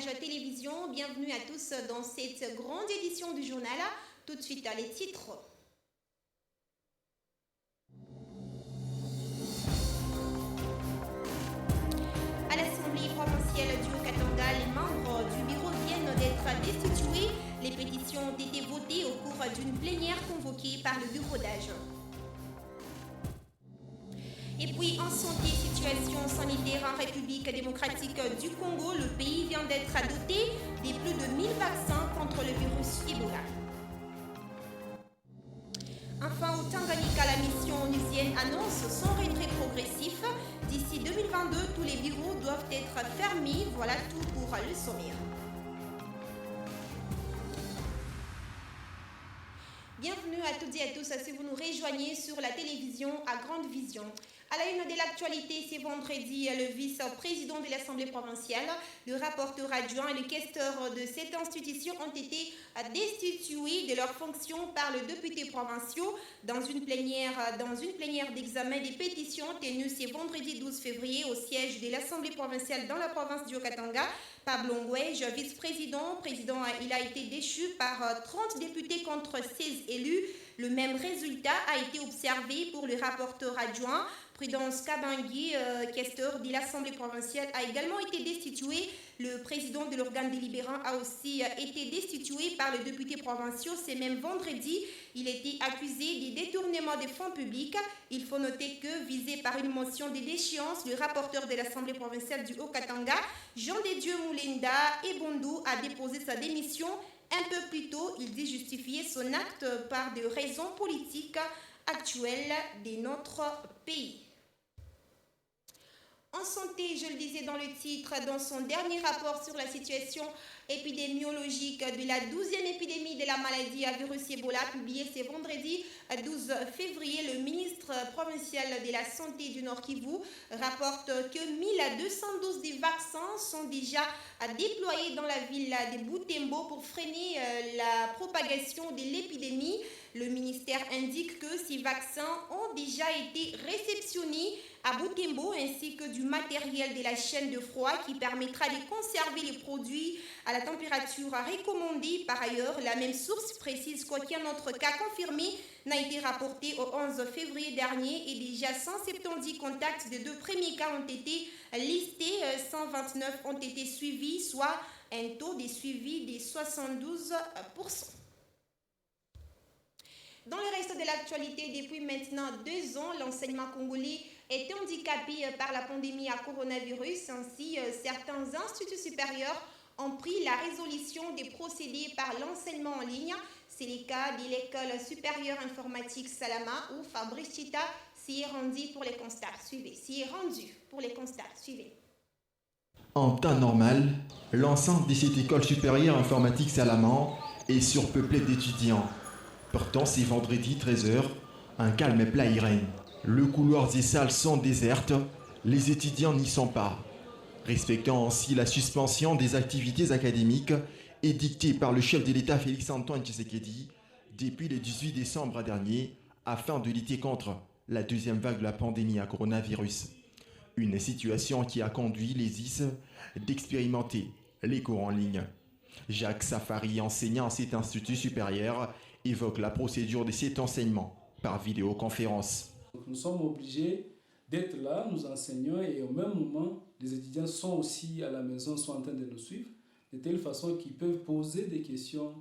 Reportage Télévision. Bienvenue à tous dans cette grande édition du journal. Tout de suite, les titres. À l'Assemblée provinciale du Haut-Katanga, les membres du bureau viennent d'être destitués. Les pétitions ont été votées au cours d'une plénière convoquée par le bureau d'âge. Et puis en santé, situation sanitaire en République démocratique du Congo, le pays vient d'être doté de plus de 1000 vaccins contre le virus Ebola. Enfin, au Tanganyika, la mission onusienne annonce son retrait progressif. D'ici 2022, tous les bureaux doivent être fermés. Voilà tout pour le sommaire. Bienvenue à toutes et à tous si vous nous rejoignez sur la télévision à Grande Vision. À la une de l'actualité, c'est vendredi, le vice-président de l'Assemblée provinciale, le rapporteur adjoint et le questeur de cette institution ont été destitués de leurs fonctions par le député provinciaux dans une plénière d'examen des pétitions tenue ce vendredi 12 février au siège de l'Assemblée provinciale dans la province du Haut-Katanga. Pablo Ngouège, vice-président, il a été déchu par 30 députés contre 16 élus. Le même résultat a été observé pour le rapporteur adjoint. Prudence Kabangui, questeur de l'Assemblée provinciale, a également été destitué. Le président de l'organe délibérant a aussi été destitué par le député provincial. C'est même vendredi. Il était accusé de détournement des fonds publics. Il faut noter que, visé par une motion de déchéance, le rapporteur de l'Assemblée provinciale du Haut-Katanga, Jean de Dieu Moulenda Ebondou, a déposé sa démission. Un peu plus tôt, il dit justifier son acte par des raisons politiques actuelles de notre pays. En santé, je le disais dans le titre, dans son dernier rapport sur la situation épidémiologique de la 12e épidémie de la maladie à virus Ebola, publié ce vendredi 12 février, le ministre provincial de la Santé du Nord Kivu rapporte que 1212 des vaccins sont déjà déployés dans la ville de Butembo pour freiner la propagation de l'épidémie. Le ministère indique que ces vaccins ont déjà été réceptionnés à Butembo ainsi que du matériel de la chaîne de froid qui permettra de conserver les produits à la température recommandée. Par ailleurs, la même source précise qu'aucun autre cas confirmé n'a été rapporté au 11 février dernier et déjà 170 contacts de 2 premiers cas ont été listés, 129 ont été suivis, soit un taux de suivi de 72%. Dans le reste de l'actualité, depuis maintenant 2 ans, l'enseignement congolais est handicapé par la pandémie à coronavirus. Ainsi, certains instituts supérieurs ont pris la résolution de procéder par l'enseignement en ligne. C'est le cas de l'école supérieure informatique Salama où Fabrice Chita s'y est rendu pour les constats. Suivez. En temps normal, l'enceinte de cette école supérieure informatique Salama est surpeuplée d'étudiants. Pourtant, c'est vendredi 13h, un calme plat y règne. Le couloir des salles sont désertes, les étudiants n'y sont pas. Respectant ainsi la suspension des activités académiques édictée par le chef de l'État Félix-Antoine Tshisekedi depuis le 18 décembre dernier afin de lutter contre la deuxième vague de la pandémie à coronavirus. Une situation qui a conduit les IS d'expérimenter les cours en ligne. Jacques Safari, enseignant à cet institut supérieur, évoque la procédure de cet enseignement par vidéoconférence. Nous sommes obligés d'être là, nous enseignons, et au même moment, les étudiants sont aussi à la maison, sont en train de nous suivre, de telle façon qu'ils peuvent poser des questions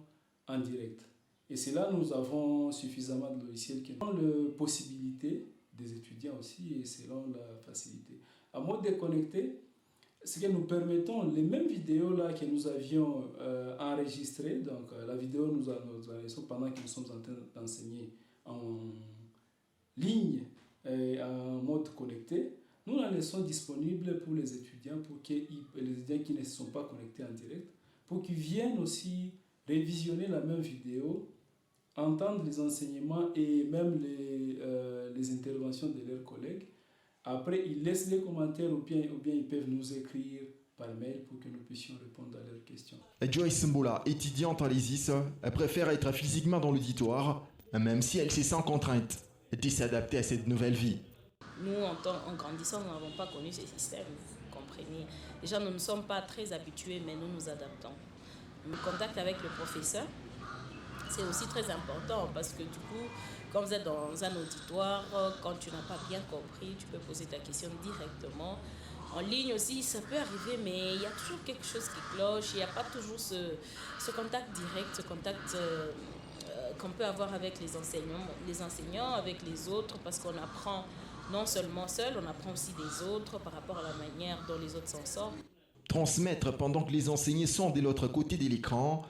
en direct. Et c'est là nous avons suffisamment de logiciels qui ont la possibilité des étudiants aussi, et selon la facilité. À mode déconnecté, ce que nous permettons, les mêmes vidéos là que nous avions enregistrées, donc la vidéo nous enregistrons pendant que nous sommes en train d'enseigner en ligne et en mode connecté, nous la laissons disponible pour les étudiants, pour que les étudiants qui ne sont pas connectés en direct, pour qu'ils viennent aussi révisionner la même vidéo, entendre les enseignements et même les interventions de leurs collègues. Après, ils laissent des commentaires ou bien ils peuvent nous écrire par mail pour que nous puissions répondre à leurs questions. Joyce Mboula, étudiante à l'ISIS, préfère être physiquement dans l'auditoire, même si elle se sent contrainte de s'adapter à cette nouvelle vie. Nous, en grandissant, nous n'avons pas connu ce système, vous comprenez. s'entraîner. Déjà, nous ne sommes pas très habitués, mais nous nous adaptons. Le contact avec le professeur, c'est aussi très important parce que du coup, quand vous êtes dans un auditoire, quand tu n'as pas bien compris, tu peux poser ta question directement. En ligne aussi, ça peut arriver, mais il y a toujours quelque chose qui cloche. Il n'y a pas toujours ce contact direct, ce contact qu'on peut avoir avec les enseignants, avec les autres, parce qu'on apprend non seulement seul, on apprend aussi des autres par rapport à la manière dont les autres s'en sortent. Transmettre pendant que les enseignés sont de l'autre côté de l'écran,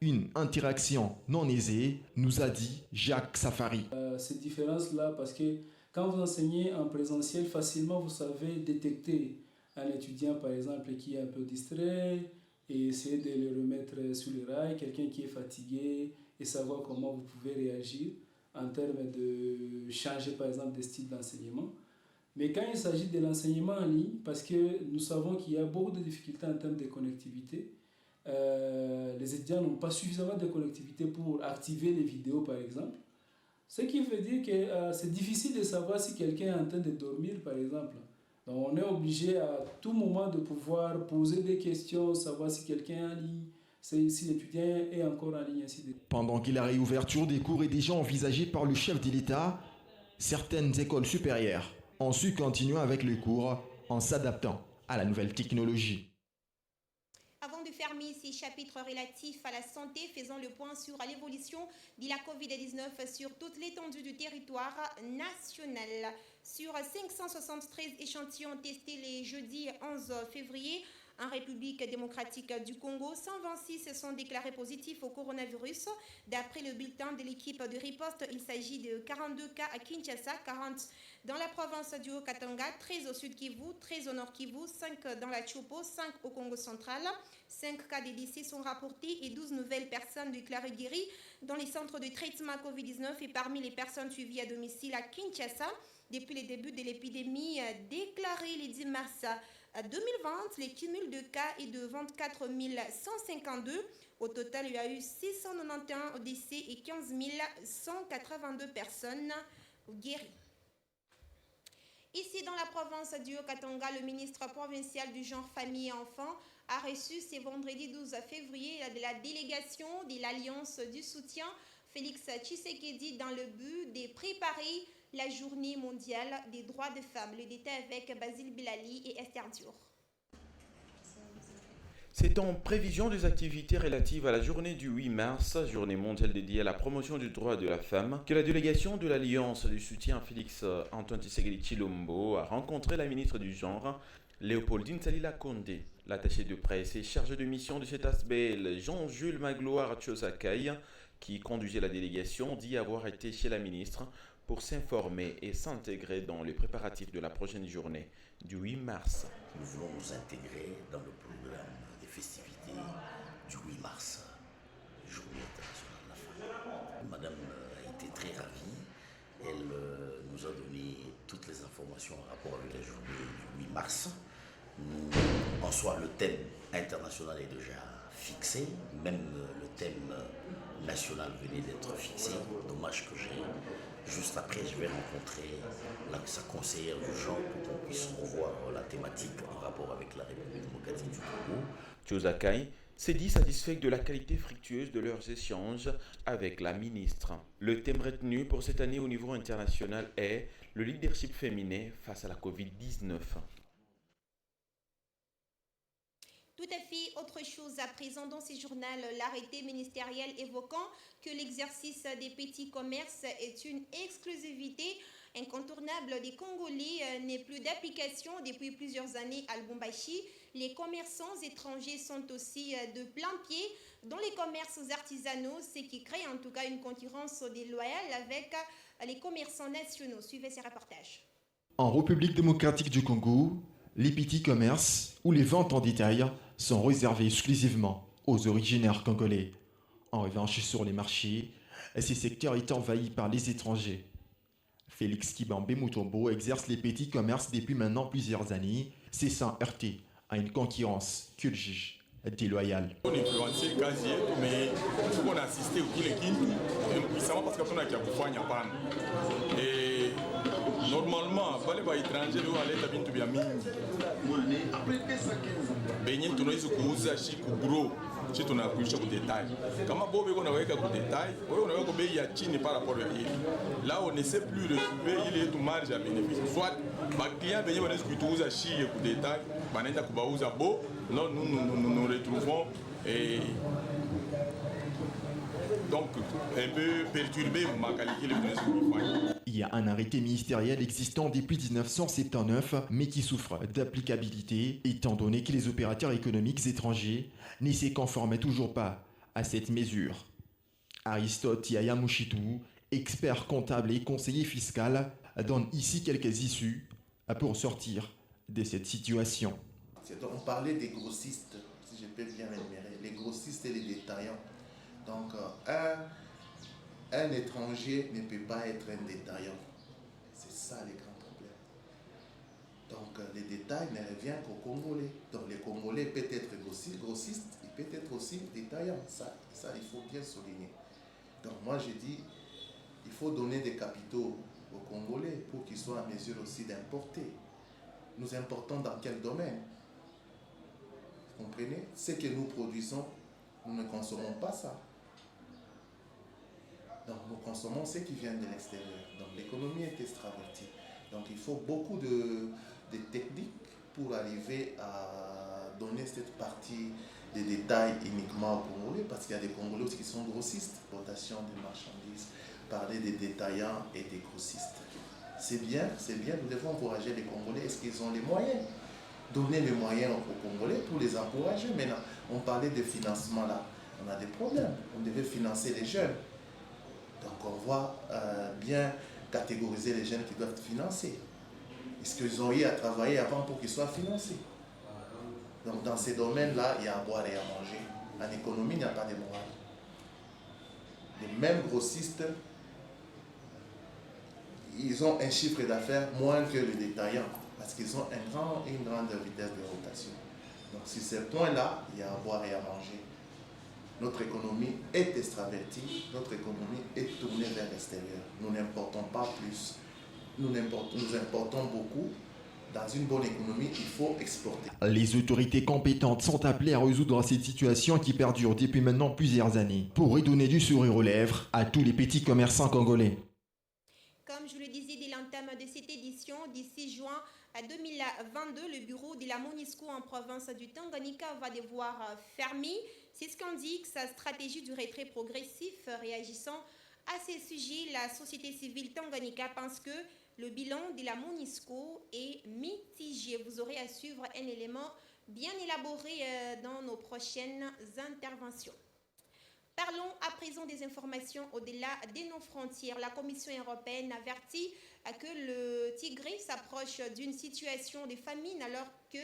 une interaction non aisée, nous a dit Jacques Safari. Cette différence-là, parce que quand vous enseignez en présentiel, facilement vous savez détecter un étudiant, par exemple, qui est un peu distrait et essayer de le remettre sur les rails, quelqu'un qui est fatigué et savoir comment vous pouvez réagir en termes de changer, par exemple, de style d'enseignement. Mais quand il s'agit de l'enseignement en ligne, parce que nous savons qu'il y a beaucoup de difficultés en termes de connectivité, les étudiants n'ont pas suffisamment de connectivité pour activer les vidéos, par exemple. Ce qui veut dire que c'est difficile de savoir si quelqu'un est en train de dormir, par exemple. Donc on est obligé à tout moment de pouvoir poser des questions, savoir si quelqu'un est en ligne, si l'étudiant est encore en ligne, ainsi de suite. Pendant que la réouverture des cours est déjà envisagée par le chef de l'État, certaines écoles supérieures ont su continuer avec les cours en s'adaptant à la nouvelle technologie. Avant de fermer ces chapitres relatifs à la santé, faisons le point sur l'évolution de la COVID-19 sur toute l'étendue du territoire national. Sur 573 échantillons testés les jeudis 11 février, en République démocratique du Congo, 126 se sont déclarés positifs au coronavirus. D'après le bulletin de l'équipe de riposte, il s'agit de 42 cas à Kinshasa, 40 dans la province du Haut-Katanga, 13 au Sud Kivu, 13 au Nord Kivu, 5 dans la Chopo, 5 au Congo central. 5 cas de décès sont rapportés et 12 nouvelles personnes déclarées guéries dans les centres de traitement COVID-19 et parmi les personnes suivies à domicile à Kinshasa. Depuis le début de l'épidémie déclarée le 10 mars 2020, le cumul de cas est de 24 152. Au total, il y a eu 691 décès et 15 182 personnes guéries. Ici, dans la province du Haut-Katanga, le ministre provincial du genre, famille et enfants a reçu ce vendredi 12 février la délégation de l'Alliance du soutien Félix Tshisekedi dans le but de préparer la journée mondiale des droits des femmes. Le détail avec Basile Bilali et Esther Dior. C'est en prévision des activités relatives à la journée du 8 mars, journée mondiale dédiée à la promotion du droit de la femme, que la délégation de l'Alliance du soutien Félix Antoine Tshisekedi Tshilombo a rencontré la ministre du genre, Léopoldine Salila Condé. L'attaché de presse et chargé de mission de cet aspect, Jean-Jules Magloire Tchosakai, qui conduisait la délégation, dit avoir été chez la ministre pour s'informer et s'intégrer dans les préparatifs de la prochaine journée du 8 mars. Nous voulons nous intégrer dans le programme des festivités du 8 mars, Journée internationale de la femme. Madame a été très ravie. Elle nous a donné toutes les informations en rapport avec la journée du 8 mars. En soi, le thème international est déjà fixé, même le thème national venait d'être fixé. Dommage que juste après, je vais rencontrer sa conseillère du genre pour qu'on puisse revoir la thématique en rapport avec la République démocratique du Congo. Tchosakai s'est dit satisfait de la qualité fructueuse de leurs échanges avec la ministre. Le thème retenu pour cette année au niveau international est le leadership féminin face à la Covid-19. Tout à fait autre chose à présent dans ce journal, l'arrêté ministériel évoquant que l'exercice des petits commerces est une exclusivité incontournable des Congolais n'est plus d'application depuis plusieurs années à Lubumbashi. Les commerçants étrangers sont aussi de plein pied dans les commerces artisanaux, ce qui crée en tout cas une concurrence déloyale avec les commerçants nationaux. Suivez ces reportages. En République démocratique du Congo, les petits commerces ou les ventes en détail sont réservés exclusivement aux originaires congolais. En revanche, sur les marchés, ces secteurs est envahi par les étrangers. Félix Kibambe Mutombo exerce les petits commerces depuis maintenant plusieurs années, cessant heurté à une concurrence qu'il juge déloyale. On est influencé quasi, mais on a assisté au Kilekin, puissamment parce qu'on a qu'il y a pas. Et normalement bale ba étranger leo aleta bintu bya mingi benye tunaweza kuuza shi ku gros shi tunakuisha ku detail kama bobe kona weka ku detail wewe unaweka bei ya chini par rapport ya hivi là on ne sait plus retrouver ile tu marge à bénéfice soit ba client benye banaweza kuuza shi ku detail banaenda kubauza bo non nous retrouvons et donc un peu perturbé ma qualité de. Il y a un arrêté ministériel existant depuis 1979, mais qui souffre d'applicabilité, étant donné que les opérateurs économiques étrangers n'y se conforment toujours pas à cette mesure. Aristote Yayamushitu, expert comptable et conseiller fiscal, donne ici quelques issues pour sortir de cette situation. On parlait des grossistes, si je peux bien énumérer, les grossistes et les détaillants. Donc, un étranger ne peut pas être un détaillant. C'est ça les grands problèmes. Donc, les détails ne reviennent qu'aux Congolais. Donc, les Congolais peuvent être grossistes, ils peuvent être aussi détaillants. Ça, il faut bien souligner. Donc, moi, je dis, il faut donner des capitaux aux Congolais pour qu'ils soient en mesure aussi d'importer. Nous importons dans quel domaine? Vous comprenez? Ce que nous produisons, nous ne consommons pas ça. Donc nous consommons ce qui vient de l'extérieur. Donc l'économie est extravertie. Donc il faut beaucoup de techniques pour arriver à donner cette partie des détails uniquement aux Congolais, parce qu'il y a des Congolais qui sont grossistes, exportation des marchandises, parler des détaillants et des grossistes. C'est bien, nous devons encourager les Congolais. Est-ce qu'ils ont les moyens? Donner les moyens aux Congolais pour les encourager. Maintenant, on parlait de financement là. On a des problèmes. On devait financer les jeunes. Donc on va bien catégoriser les jeunes qui doivent être financés. Est-ce qu'ils ont eu à travailler avant pour qu'ils soient financés? Donc dans ces domaines-là, il y a à boire et à manger. En économie, il n'y a pas de morale. Les mêmes grossistes, ils ont un chiffre d'affaires moins que les détaillants, parce qu'ils ont une grande vitesse de rotation. Donc sur ce point-là, il y a à boire et à manger. Notre économie est extravertie, notre économie est tournée vers l'extérieur. Nous n'importons pas plus, nous importons beaucoup. Dans une bonne économie, il faut exporter. Les autorités compétentes sont appelées à résoudre cette situation qui perdure depuis maintenant plusieurs années, pour redonner du sourire aux lèvres à tous les petits commerçants congolais. Comme je le disais dès l'entame de cette édition, d'ici juin 2022, le bureau de la MONUSCO en province du Tanganyika va devoir fermer. C'est ce qu'indique sa stratégie du retrait progressif. Réagissant à ces sujets, la société civile Tanganyika pense que le bilan de la MONUSCO est mitigé. Vous aurez à suivre un élément bien élaboré dans nos prochaines interventions. Parlons à présent des informations au-delà de nos frontières. La Commission européenne avertit que le Tigré s'approche d'une situation de famine alors que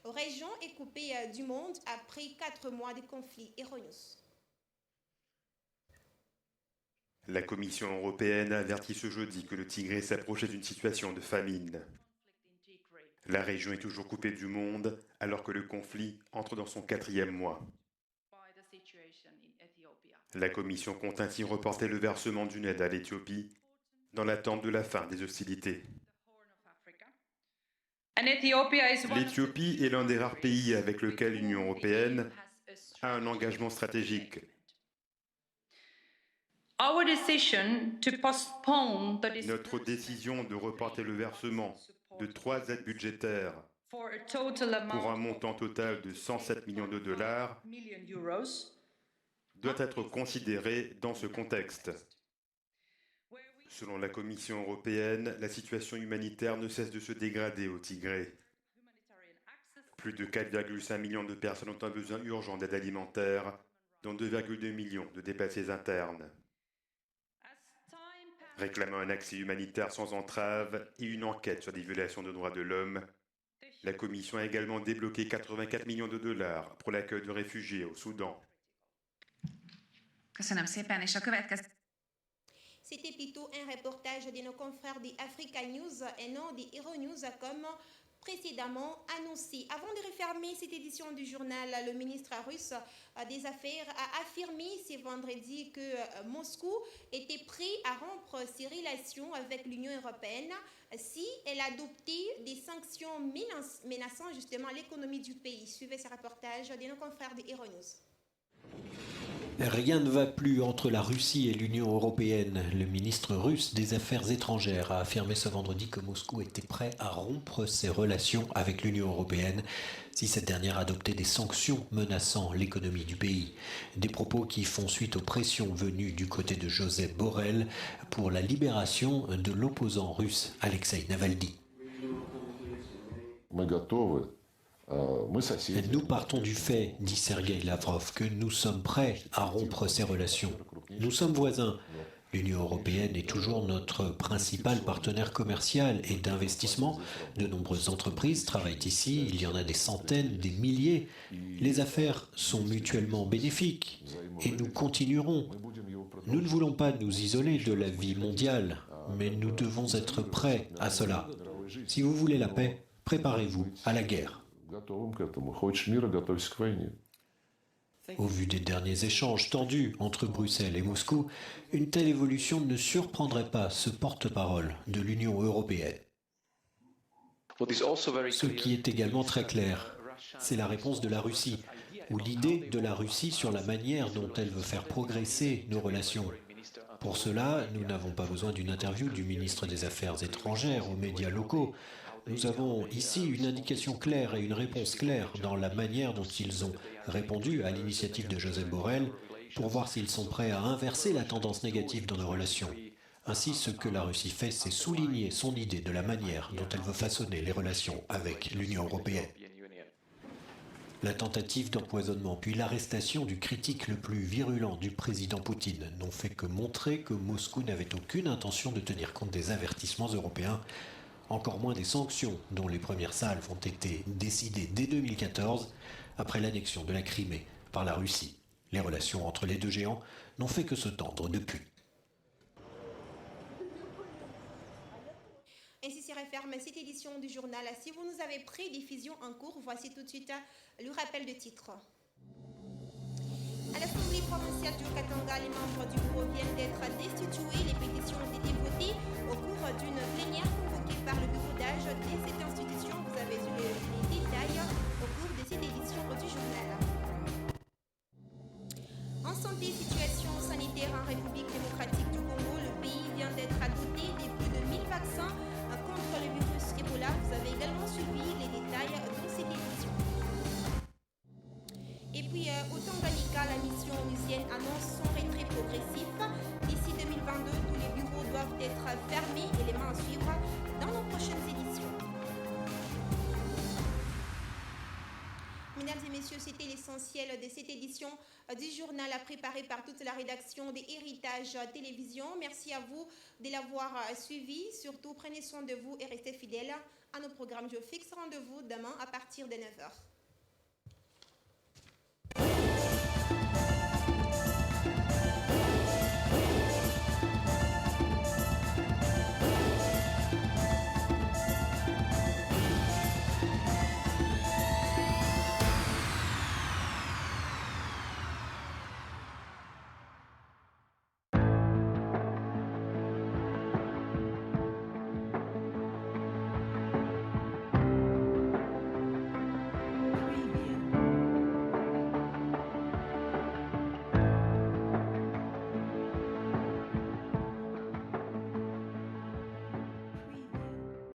la région est coupée du monde après 4 mois de conflit. Erroneous. La Commission européenne a averti ce jeudi que le Tigré s'approchait d'une situation de famine. La région est toujours coupée du monde alors que le conflit entre dans son 4e mois. La Commission compte ainsi reporter le versement d'une aide à l'Éthiopie dans l'attente de la fin des hostilités. L'Éthiopie est l'un des rares pays avec lequel l'Union européenne a un engagement stratégique. Notre décision de reporter le versement de 3 aides budgétaires pour un montant total de 107 millions de dollars doit être considérée dans ce contexte. Selon la Commission européenne, la situation humanitaire ne cesse de se dégrader au Tigré. Plus de 4,5 millions de personnes ont un besoin urgent d'aide alimentaire, dont 2,2 millions de déplacés internes. Réclamant un accès humanitaire sans entrave et une enquête sur des violations de droits de l'homme, la Commission a également débloqué 84 millions de dollars pour l'accueil de réfugiés au Soudan. C'était plutôt un reportage de nos confrères d'Africa News et non d'Hero News, comme précédemment annoncé. Avant de refermer cette édition du journal, le ministre russe des Affaires a affirmé ce vendredi que Moscou était prêt à rompre ses relations avec l'Union européenne si elle adoptait des sanctions menaçant justement l'économie du pays. Suivez ce reportage de nos confrères de Euronews. Rien ne va plus entre la Russie et l'Union européenne. Le ministre russe des Affaires étrangères a affirmé ce vendredi que Moscou était prêt à rompre ses relations avec l'Union européenne si cette dernière adoptait des sanctions menaçant l'économie du pays. Des propos qui font suite aux pressions venues du côté de Josep Borrell pour la libération de l'opposant russe Alexei Navalny. Nous partons du fait, dit Sergueï Lavrov, que nous sommes prêts à rompre ces relations. Nous sommes voisins. L'Union européenne est toujours notre principal partenaire commercial et d'investissement. De nombreuses entreprises travaillent ici, il y en a des centaines, des milliers. Les affaires sont mutuellement bénéfiques et nous continuerons. Nous ne voulons pas nous isoler de la vie mondiale, mais nous devons être prêts à cela. Si vous voulez la paix, préparez-vous à la guerre. Au vu des derniers échanges tendus entre Bruxelles et Moscou, une telle évolution ne surprendrait pas ce porte-parole de l'Union européenne. Ce qui est également très clair, c'est la réponse de la Russie, ou l'idée de la Russie sur la manière dont elle veut faire progresser nos relations. Pour cela, nous n'avons pas besoin d'une interview du ministre des Affaires étrangères aux médias locaux. Nous avons ici une indication claire et une réponse claire dans la manière dont ils ont répondu à l'initiative de Josep Borrell pour voir s'ils sont prêts à inverser la tendance négative dans nos relations. Ainsi, ce que la Russie fait, c'est souligner son idée de la manière dont elle veut façonner les relations avec l'Union européenne. La tentative d'empoisonnement puis l'arrestation du critique le plus virulent du président Poutine n'ont fait que montrer que Moscou n'avait aucune intention de tenir compte des avertissements européens, encore moins des sanctions dont les premières salves ont été décidées dès 2014 après l'annexion de la Crimée par la Russie. Les relations entre les deux géants n'ont fait que se tendre depuis. Ainsi se referme cette édition du journal. Si vous nous avez pris diffusion en cours, voici tout de suite le rappel de titres. À l'Assemblée provinciale du Katanga, les membres du bureau viennent d'être destitués. Les pétitions ont été votées au cours d'une plénière convoquée par le bureau d'âge de cette institution. Vous avez eu les détails au cours de cette édition du journal. En santé, situation sanitaire en République démocratique du Congo, le pays vient d'être doté de plus de 1000 vaccins contre le virus Ebola. Vous avez également suivi les détails dans cette édition. Et puis, au Tanganyika, la mission onusienne annonce son retrait progressif. D'ici 2022, tous les bureaux doivent être fermés, élément à suivre dans nos prochaines éditions. Mesdames et messieurs, c'était l'essentiel de cette édition du journal préparé par toute la rédaction des Héritages Télévision. Merci à vous de l'avoir suivi. Surtout, prenez soin de vous et restez fidèles à nos programmes. Je fixe rendez-vous demain à partir de 9h.